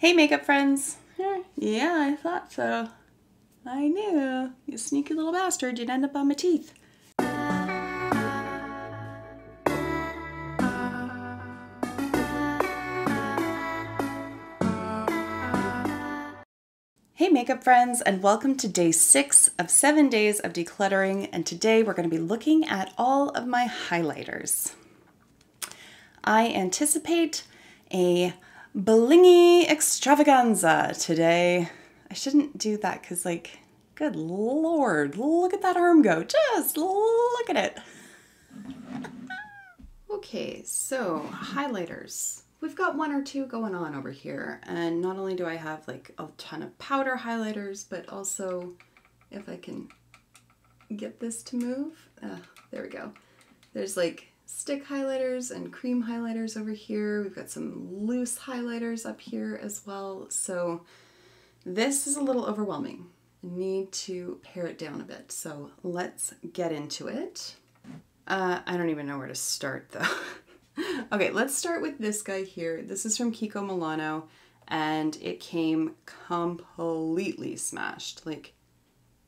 Hey makeup friends! Yeah, I thought so. I knew. You sneaky little bastard, you'd end up on my teeth. Hey makeup friends, and welcome to day 6 of 7 days of decluttering, and today we're going to be looking at all of my highlighters. I anticipate a blingy extravaganza today. I shouldn't do that because, like, good lord, look at that arm go. Just look at it. Okay, so highlighters. We've got one or two going on over here, and not only do I have like a ton of powder highlighters, but also, if I can get this to move, there we go. There's like stick highlighters and cream highlighters over here. We've got some loose highlighters up here as well. So this is a little overwhelming. I need to pare it down a bit. So let's get into it. I don't even know where to start though. Okay, let's start with this guy here. This is from Kiko Milano, and it came completely smashed, like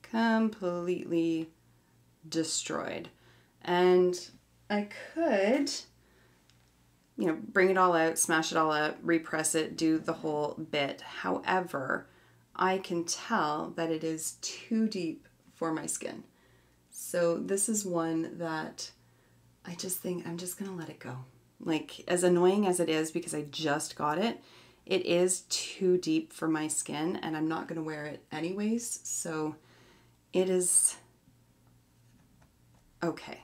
completely destroyed. And I could, bring it all out, smash it all out, repress it, do the whole bit. However, I can tell that it is too deep for my skin. So this is one that I just think I'm just gonna let it go. Like, as annoying as it is because I just got it, it is too deep for my skin and I'm not gonna wear it anyways. So it is okay.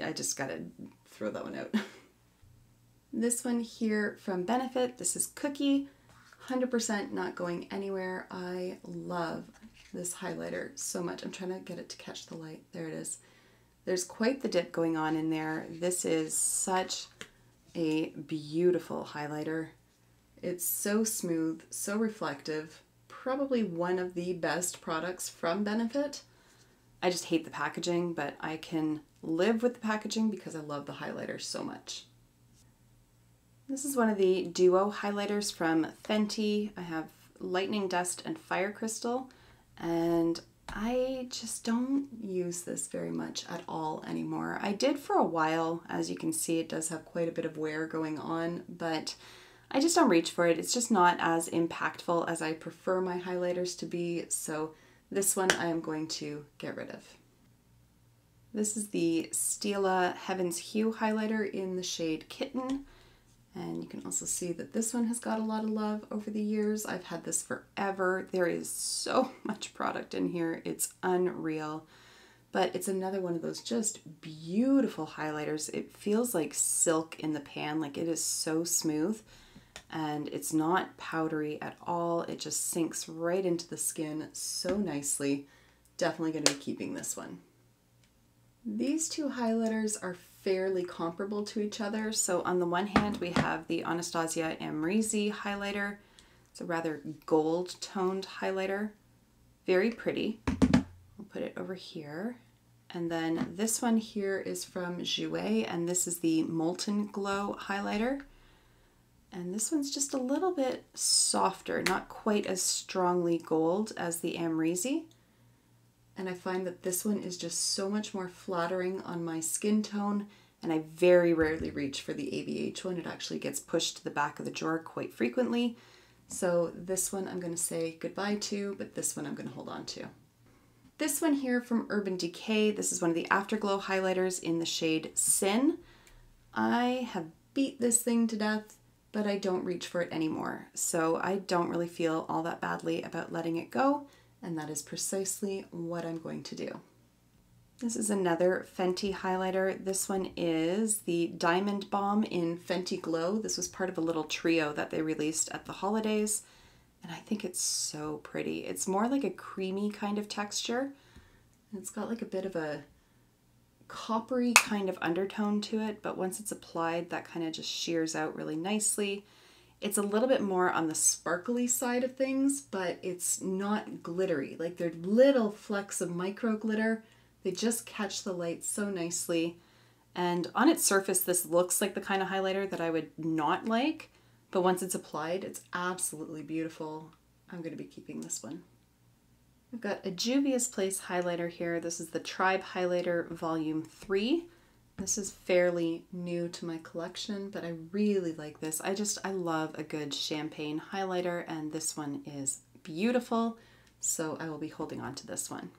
I just gotta throw that one out. This one here from Benefit, this is Cookie, 100% not going anywhere. I love this highlighter so much. I'm trying to get it to catch the light. There it is. There's quite the dip going on in there. This is such a beautiful highlighter. It's so smooth, so reflective, probably one of the best products from Benefit. I just hate the packaging, but I can live with the packaging because I love the highlighter so much. This is one of the duo highlighters from Fenty. I have Lightning Dust and Fire Crystal, and I just don't use this very much at all anymore. I did for a while. As you can see, it does have quite a bit of wear going on, but I just don't reach for it. It's just not as impactful as I prefer my highlighters to be, so this one I am going to get rid of. This is the Stila Heaven's Hue highlighter in the shade Kitten. And you can also see that this one has got a lot of love over the years. I've had this forever. There is so much product in here. It's unreal. But it's another one of those just beautiful highlighters. It feels like silk in the pan. Like, it is so smooth. And it's not powdery at all. It just sinks right into the skin so nicely. Definitely going to be keeping this one. These two highlighters are fairly comparable to each other. So on the one hand, we have the Anastasia Amrezy highlighter. It's a rather gold toned highlighter. Very pretty. We'll put it over here. And then this one here is from Jouer, and this is the Molten Glow highlighter. And this one's just a little bit softer, not quite as strongly gold as the Amrezy. And I find that this one is just so much more flattering on my skin tone, and I very rarely reach for the ABH one. It actually gets pushed to the back of the drawer quite frequently. So this one I'm going to say goodbye to, but this one I'm going to hold on to. This one here from Urban Decay, this is one of the Afterglow highlighters in the shade Sin. I have beat this thing to death, but I don't reach for it anymore. So I don't really feel all that badly about letting it go. And that is precisely what I'm going to do. This is another Fenty highlighter. This one is the Diamond Bomb in Fenty Glow. This was part of a little trio that they released at the holidays. And I think it's so pretty. It's more like a creamy kind of texture. And it's got like a bit of a coppery kind of undertone to it. But once it's applied, that kind of just shears out really nicely. It's a little bit more on the sparkly side of things, but it's not glittery. Like, they're little flecks of micro glitter. They just catch the light so nicely. And on its surface, this looks like the kind of highlighter that I would not like, but once it's applied, it's absolutely beautiful. I'm going to be keeping this one. I've got a Juvia's Place highlighter here. This is the Tribe Highlighter Volume 3. This is fairly new to my collection, but I really like this. I love a good champagne highlighter, and this one is beautiful, so I will be holding on to this one.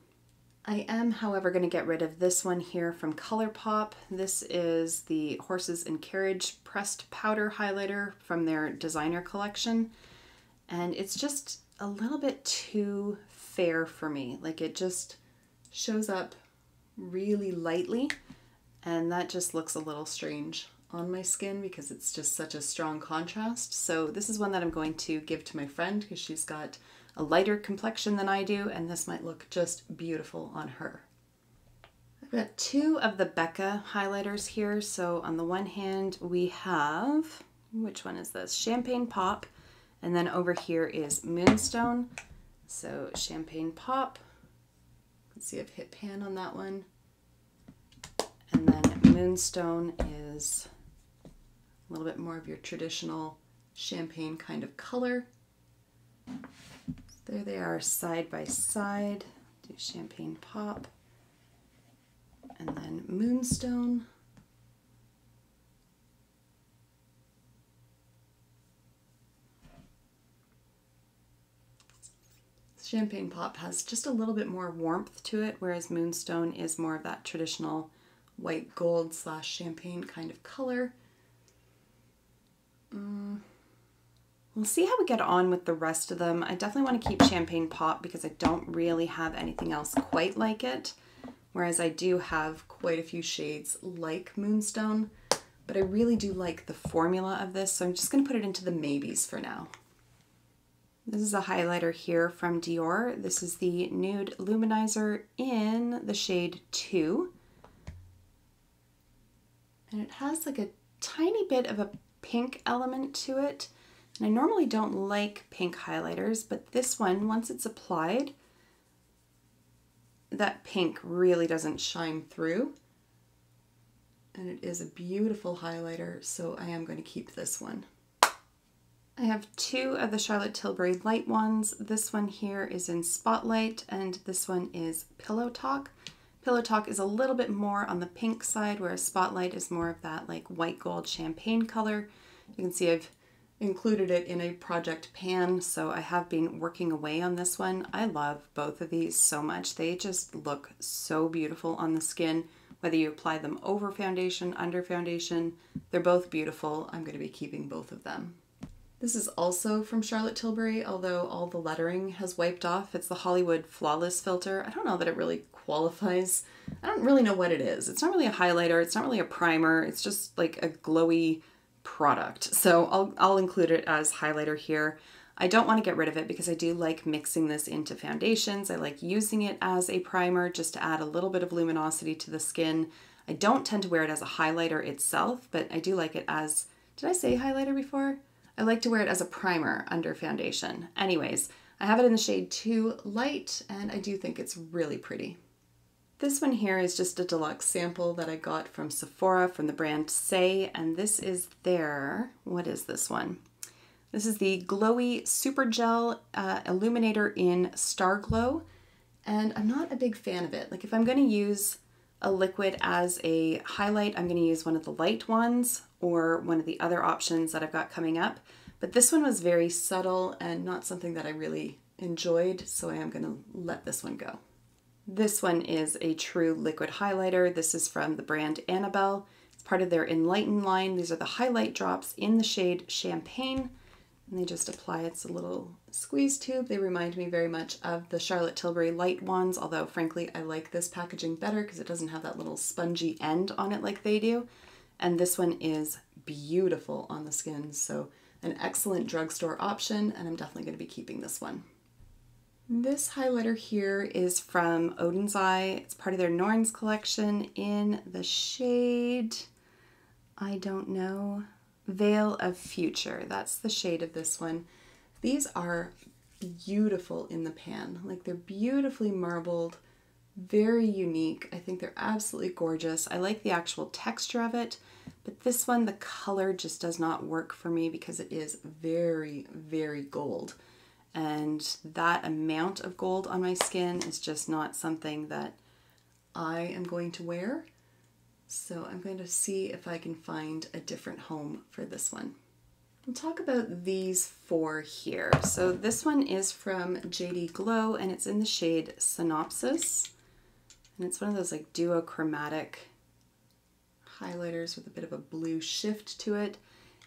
I am, however, going to get rid of this one here from ColourPop. This is the Horses and Carriage Pressed Powder Highlighter from their designer collection, and it's just a little bit too fair for me. Like, it just shows up really lightly, and that just looks a little strange on my skin because it's just such a strong contrast. So this is one that I'm going to give to my friend because she's got a lighter complexion than I do, and this might look just beautiful on her. I've got two of the Becca highlighters here. So on the one hand we have, which one is this? Champagne Pop, and then over here is Moonstone. So Champagne Pop, let's see, I've hit pan on that one. And then Moonstone is a little bit more of your traditional champagne kind of color. There they are side by side. Do Champagne Pop. And then Moonstone. Champagne Pop has just a little bit more warmth to it, whereas Moonstone is more of that traditional white gold / champagne kind of color. We'll see how we get on with the rest of them. I definitely want to keep Champagne Pop because I don't really have anything else quite like it, whereas I do have quite a few shades like Moonstone, but I really do like the formula of this, so I'm just going to put it into the maybes for now. This is a highlighter here from Dior. This is the Nude Luminizer in the shade 2. And it has like a tiny bit of a pink element to it. And I normally don't like pink highlighters, but this one, once it's applied, that pink really doesn't shine through. And it is a beautiful highlighter, so I am going to keep this one. I have two of the Charlotte Tilbury light ones. This one here is in Spotlight, and this one is Pillow Talk. Pillow Talk is a little bit more on the pink side, whereas Spotlight is more of that like white gold champagne color. You can see I've included it in a project pan, so I have been working away on this one. I love both of these so much. They just look so beautiful on the skin, whether you apply them over foundation, under foundation. They're both beautiful. I'm going to be keeping both of them. This is also from Charlotte Tilbury, although all the lettering has wiped off. It's the Hollywood Flawless Filter. I don't know that it really qualifies. I don't really know what it is. It's not really a highlighter. It's not really a primer. It's just like a glowy product. So I'll include it as highlighter here. I don't want to get rid of it because I do like mixing this into foundations. I like using it as a primer just to add a little bit of luminosity to the skin. I don't tend to wear it as a highlighter itself, but I do like it as, did I say highlighter before? I like to wear it as a primer under foundation. Anyways, I have it in the shade 2 Light, and I do think it's really pretty. This one here is just a deluxe sample that I got from Sephora from the brand Say, and this is their, what is this one? This is the Glowy Super Gel Illuminator in Star Glow, and I'm not a big fan of it. Like, if I'm going to use a liquid as a highlight, I'm going to use one of the light ones or one of the other options that I've got coming up. But this one was very subtle and not something that I really enjoyed, so I am going to let this one go. This one is a true liquid highlighter. This is from the brand Annabelle. It's part of their Enlighten line. These are the highlight drops in the shade Champagne. And they just apply, it's a little squeeze tube. They remind me very much of the Charlotte Tilbury light ones, although frankly I like this packaging better because it doesn't have that little spongy end on it like they do. And this one is beautiful on the skin, so an excellent drugstore option, and I'm definitely going to be keeping this one. This highlighter here is from Odin's Eye. It's part of their Norns collection in the shade, I don't know, Veil of Future. That's the shade of this one. These are beautiful in the pan. Like, they're beautifully marbled, Very unique. I think they're absolutely gorgeous. I like the actual texture of it, but this one, the color just does not work for me because it is very, very gold. And that amount of gold on my skin is just not something that I am going to wear. So I'm going to see if I can find a different home for this one. We'll talk about these four here. So this one is from JD Glow and it's in the shade Synopsis. And it's one of those like duochromatic highlighters with a bit of a blue shift to it.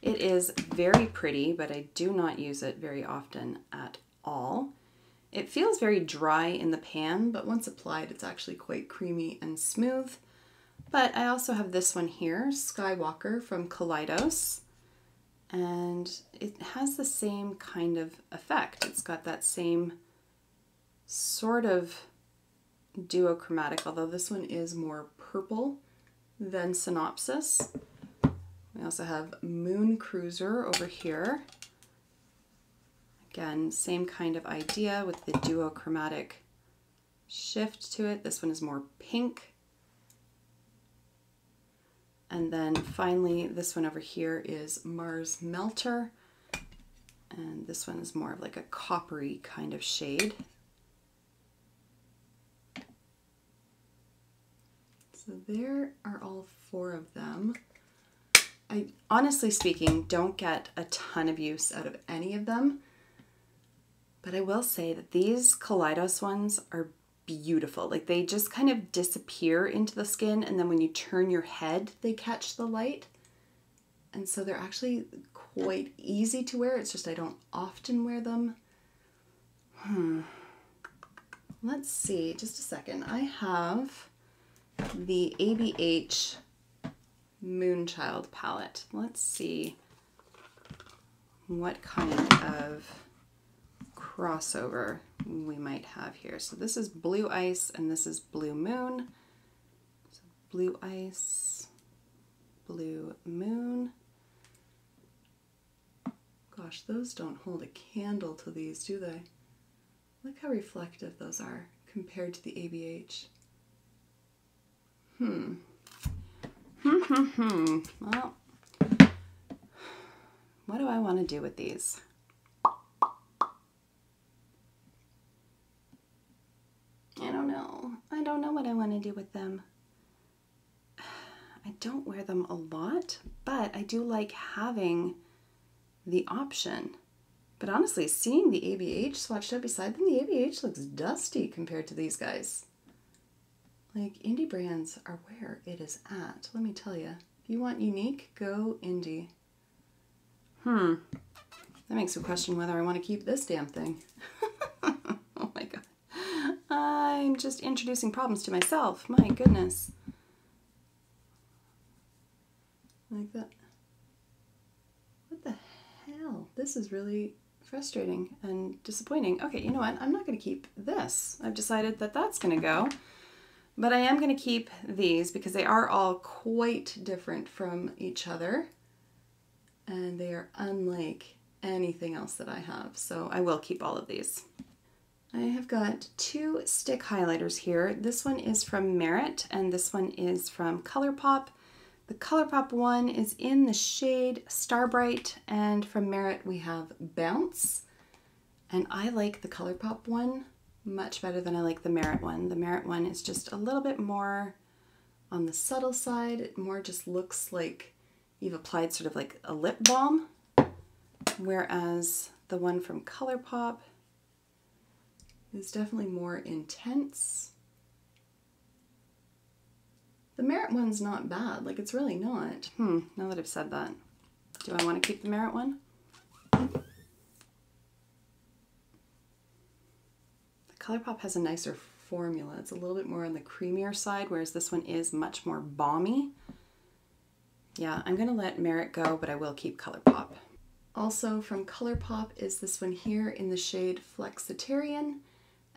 It is very pretty, but I do not use it very often at all. It feels very dry in the pan, but once applied, it's actually quite creamy and smooth. But I also have this one here, Skywalker from Kaleidos. And it has the same kind of effect. It's got that same sort of duochromatic, although this one is more purple than Synopsis. We also have Moon Cruiser over here. Again, same kind of idea with the duochromatic shift to it. This one is more pink. And then finally, this one over here is Mars Melter. And this one is more of like a coppery kind of shade. So there are all four of them. I, honestly speaking, don't get a ton of use out of any of them. But I will say that these Kaleidos ones are beautiful. Like they just kind of disappear into the skin and then when you turn your head, they catch the light. And so they're actually quite easy to wear. It's just I don't often wear them. Let's see, just a second. I have the ABH Moonchild palette. Let's see what kind of crossover we might have here. So this is Blue Ice and this is Blue Moon. So Blue Ice, Blue Moon. Gosh, those don't hold a candle to these, do they? Look how reflective those are compared to the ABH. Well, what do I want to do with these? I don't know. I don't know what I want to do with them. I don't wear them a lot, but I do like having the option. But honestly, seeing the ABH swatched up beside them, the ABH looks dusty compared to these guys. Like, indie brands are where it is at. Let me tell you. If you want unique, go indie. That makes me question whether I want to keep this damn thing. Oh my god. I'm just introducing problems to myself. My goodness. Like that. What the hell? This is really frustrating and disappointing. Okay, you know what? I'm not going to keep this. I've decided that that's going to go. But I am going to keep these because they are all quite different from each other. And they are unlike anything else that I have. So I will keep all of these. I have got two stick highlighters here. This one is from Merit and this one is from ColourPop. The ColourPop one is in the shade Starbright, and from Merit we have Bounce. And I like the ColourPop one much better than I like the Merit one. The Merit one is just a little bit more on the subtle side. It more just looks like you've applied sort of like a lip balm, whereas the one from ColourPop is definitely more intense. The Merit one's not bad, like it's really not. Now that I've said that, do I want to keep the Merit one? The ColourPop has a nicer formula. It's a little bit more on the creamier side, whereas this one is much more balmy. Yeah, I'm gonna let Merit go, but I will keep ColourPop. Also from ColourPop is this one here in the shade Flexitarian,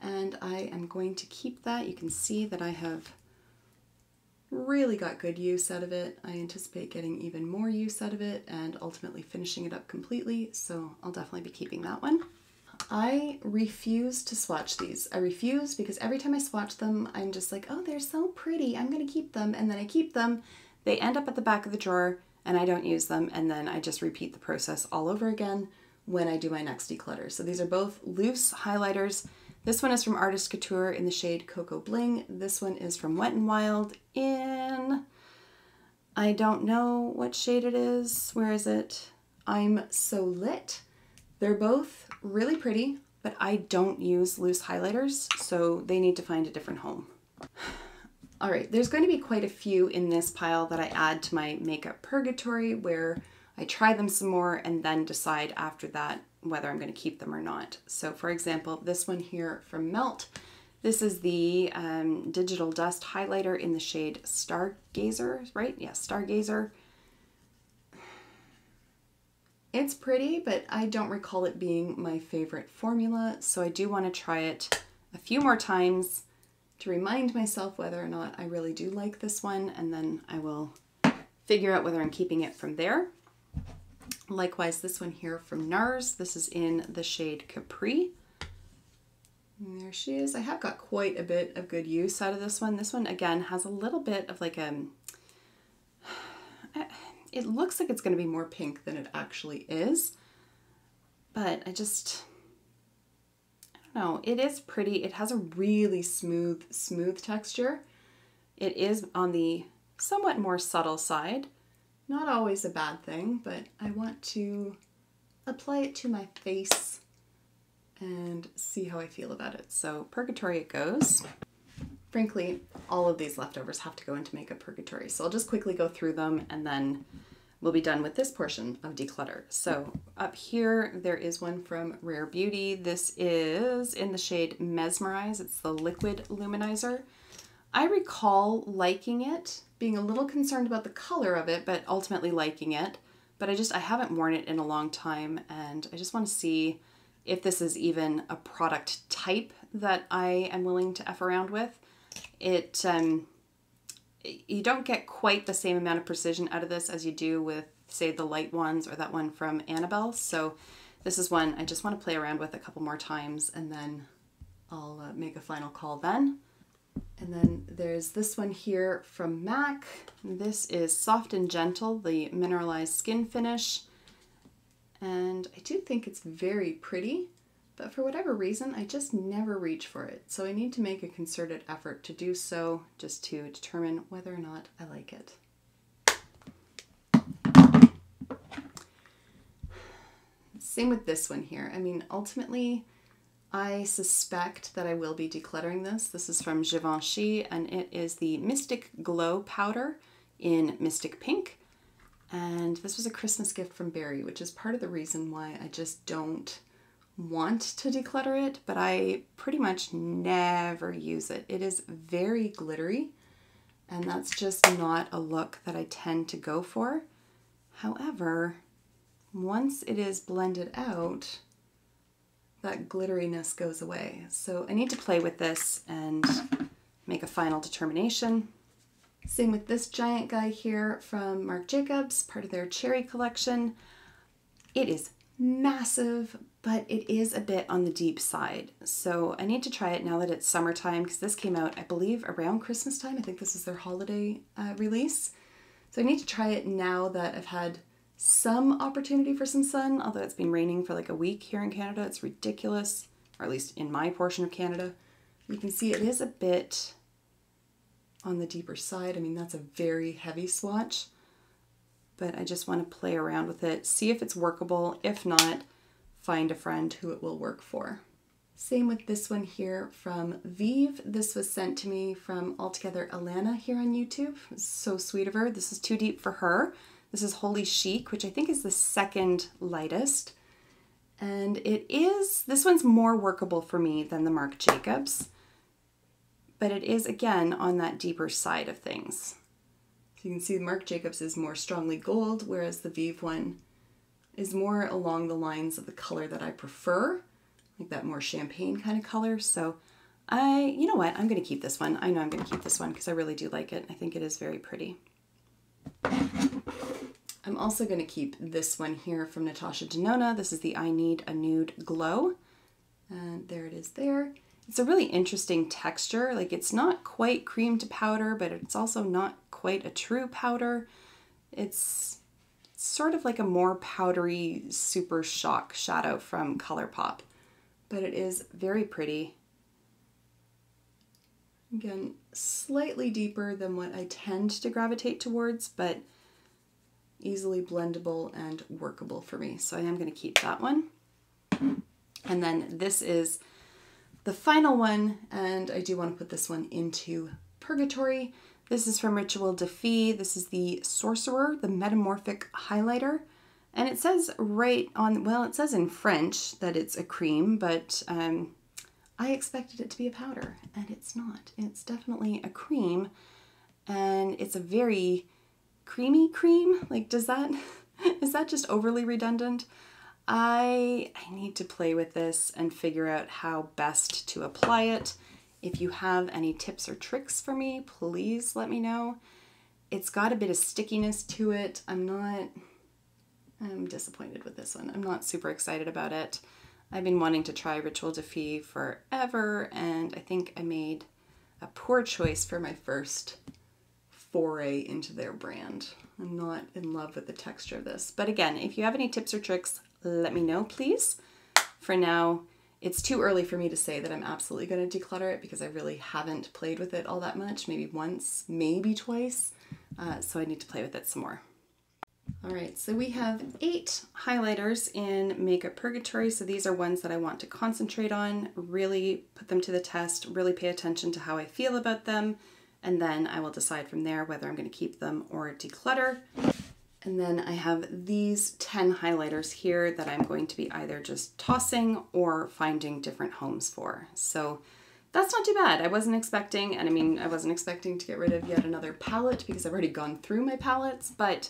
and I am going to keep that. You can see that I have really got good use out of it. I anticipate getting even more use out of it and ultimately finishing it up completely, so I'll definitely be keeping that one. I refuse to swatch these. I refuse because every time I swatch them, I'm just like, oh, they're so pretty. I'm going to keep them. And then I keep them. They end up at the back of the drawer and I don't use them. And then I just repeat the process all over again when I do my next declutter. So these are both loose highlighters. This one is from Adept Couture in the shade Cocoa Bling. This one is from Wet n Wild in, I don't know what shade it is. Where is it? I'm So Lit. They're both really pretty, but I don't use loose highlighters, so they need to find a different home. All right, there's going to be quite a few in this pile that I add to my Makeup Purgatory where I try them some more and then decide after that whether I'm going to keep them or not. So for example, this one here from Melt, this is the Digital Dust highlighter in the shade Stargazer, right? Yeah, Stargazer. It's pretty, but I don't recall it being my favorite formula, so I do want to try it a few more times to remind myself whether or not I really do like this one, and then I will figure out whether I'm keeping it from there. Likewise, this one here from NARS, this is in the shade Capri. And there she is. I have got quite a bit of good use out of this one. This one, again, has a little bit of like a... It looks like it's going to be more pink than it actually is, but I don't know. It is pretty. It has a really smooth texture. It is on the somewhat more subtle side. Not always a bad thing, but I want to apply it to my face and see how I feel about it. So Purgatory it goes. Frankly, all of these leftovers have to go into Makeup Purgatory, so I'll just quickly go through them and then we'll be done with this portion of declutter. So up here, there is one from Rare Beauty. This is in the shade Mesmerize. It's the liquid luminizer. I recall liking it, being a little concerned about the color of it, but ultimately liking it. But I haven't worn it in a long time, and I just want to see if this is even a product type that I am willing to F around with. You don't get quite the same amount of precision out of this as you do with, say, the light ones or that one from Annabelle. So this is one I just want to play around with a couple more times and then I'll make a final call then. And then there's this one here from MAC. This is Soft and Gentle, the mineralized skin finish. And I do think it's very pretty, but for whatever reason, I just never reach for it. So I need to make a concerted effort to do so just to determine whether or not I like it. Same with this one here. I mean, ultimately, I suspect that I will be decluttering this. This is from Givenchy, and it is the Mystic Glow Powder in Mystic Pink. And this was a Christmas gift from Barrie, which is part of the reason why I just don't want to declutter it, but I pretty much never use it. It is very glittery, and that's just not a look that I tend to go for. However, once it is blended out, that glitteriness goes away. So I need to play with this and make a final determination. Same with this giant guy here from Marc Jacobs, part of their Cherry collection. It is massive, but it is a bit on the deep side. So I need to try it now that it's summertime, because this came out, I believe, around Christmas time. I think this is their holiday release. So I need to try it now that I've had some opportunity for some sun, although it's been raining for like a week here in Canada. It's ridiculous, or at least in my portion of Canada. You can see it is a bit on the deeper side. I mean, that's a very heavy swatch, but I just want to play around with it, see if it's workable. If not, find a friend who it will work for. Same with this one here from Vive. This was sent to me from Altogether Alana here on YouTube. It's so sweet of her. This is too deep for her. This is Holy Chic, which I think is the second lightest. And this one's more workable for me than the Marc Jacobs, but it is, again, on that deeper side of things. So you can see the Marc Jacobs is more strongly gold, whereas the Vive one is more along the lines of the color that I prefer, like that more champagne kind of color. So you know what, I'm going to keep this one. I know I'm going to keep this one because I really do like it. I think it is very pretty. I'm also going to keep this one here from Natasha Denona. This is the I Need a Nude Glow And there it is there. It's a really interesting texture. Like it's not quite cream to powder, but it's also not quite a true powder. It's sort of like a more powdery Super Shock shadow from ColourPop, but it is very pretty. Again, slightly deeper than what I tend to gravitate towards, but easily blendable and workable for me. So I am going to keep that one. And then this is the final one, and I do want to put this one into Purgatory. This is from Ritual Defy. This is the Sorcerer, the Metamorphic Highlighter. And it says right on, well, it says in French that it's a cream, but I expected it to be a powder, and it's not. It's definitely a cream, and it's a very creamy cream. Like, is that just overly redundant? I need to play with this and figure out how best to apply it. If you have any tips or tricks for me, please let me know. It's got a bit of stickiness to it. I'm disappointed with this one. I'm not super excited about it. I've been wanting to try Ritual Defy forever, and I think I made a poor choice for my first foray into their brand. I'm not in love with the texture of this. But again, if you have any tips or tricks, let me know, please. For now, it's too early for me to say that I'm absolutely going to declutter it because I really haven't played with it all that much. Maybe once, maybe twice. So I need to play with it some more. All right, so we have 8 highlighters in Makeup Purgatory. So these are ones that I want to concentrate on, really put them to the test, really pay attention to how I feel about them. And then I will decide from there whether I'm going to keep them or declutter. And then I have these 10 highlighters here that I'm going to be either just tossing or finding different homes for. So that's not too bad. I wasn't expecting, and I mean, I wasn't expecting to get rid of yet another palette because I've already gone through my palettes, but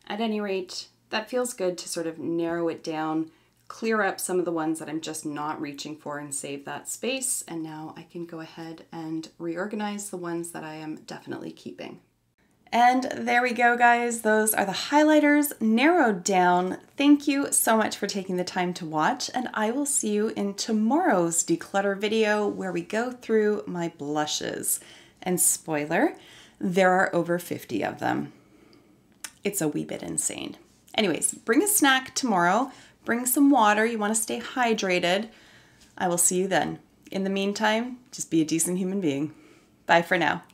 at any rate, that feels good to sort of narrow it down, clear up some of the ones that I'm just not reaching for and save that space. And now I can go ahead and reorganize the ones that I am definitely keeping. And there we go, guys. Those are the highlighters narrowed down. Thank you so much for taking the time to watch, and I will see you in tomorrow's declutter video where we go through my blushes. And spoiler, there are over 50 of them. It's a wee bit insane. Anyways, bring a snack tomorrow. Bring some water. You want to stay hydrated. I will see you then. In the meantime, just be a decent human being. Bye for now.